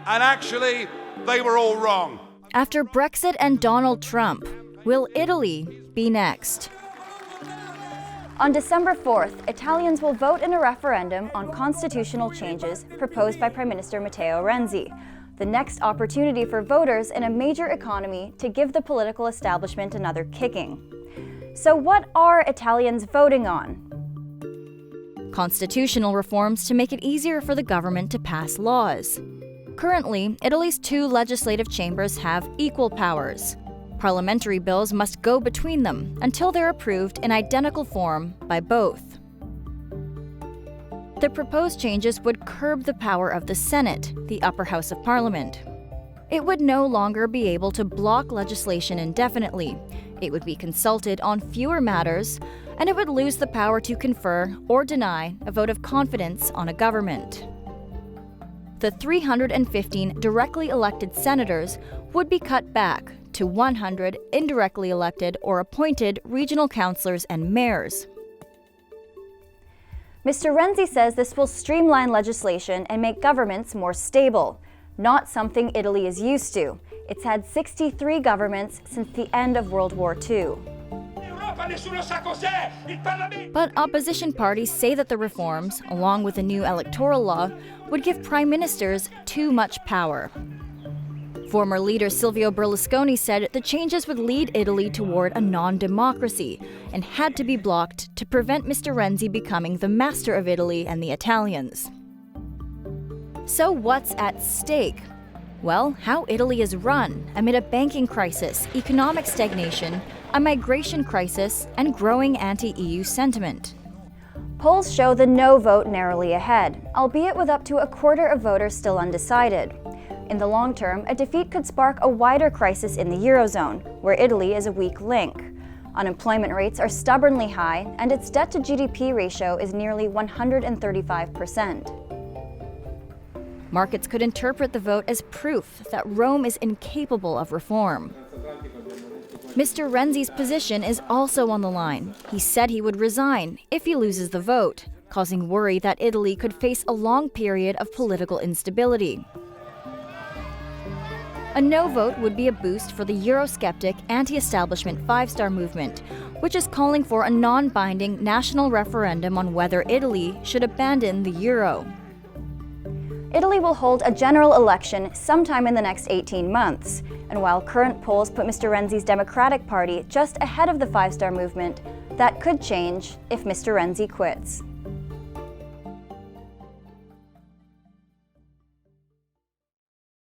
and actually, they were all wrong. After Brexit and Donald Trump, will Italy be next? On December 4th, Italians will vote in a referendum on constitutional changes proposed by Prime Minister Matteo Renzi, the next opportunity for voters in a major economy to give the political establishment another kicking. So what are Italians voting on? Constitutional reforms to make it easier for the government to pass laws. Currently, Italy's two legislative chambers have equal powers. Parliamentary bills must go between them until they're approved in identical form by both. The proposed changes would curb the power of the Senate, the upper house of Parliament. It would no longer be able to block legislation indefinitely. It would be consulted on fewer matters, and it would lose the power to confer or deny a vote of confidence on a government. The 315 directly elected senators would be cut back to 100 indirectly elected or appointed regional councillors and mayors. Mr. Renzi says this will streamline legislation and make governments more stable, not something Italy is used to. It's had 63 governments since the end of World War II. But opposition parties say that the reforms, along with a new electoral law, would give prime ministers too much power. Former leader Silvio Berlusconi said the changes would lead Italy toward a non-democracy and had to be blocked to prevent Mr. Renzi becoming the master of Italy and the Italians. So what's at stake? Well, how Italy is run amid a banking crisis, economic stagnation, a migration crisis, and growing anti-EU sentiment. Polls show the no vote narrowly ahead, albeit with up to a quarter of voters still undecided. In the long term, a defeat could spark a wider crisis in the Eurozone, where Italy is a weak link. Unemployment rates are stubbornly high, and its debt-to-GDP ratio is nearly 135%. Markets could interpret the vote as proof that Rome is incapable of reform. Mr. Renzi's position is also on the line. He said he would resign if he loses the vote, causing worry that Italy could face a long period of political instability. A no vote would be a boost for the Eurosceptic anti-establishment five-star movement, which is calling for a non-binding national referendum on whether Italy should abandon the euro. Italy will hold a general election sometime in the next 18 months, and while current polls put Mr. Renzi's Democratic Party just ahead of the five-star movement, that could change if Mr. Renzi quits.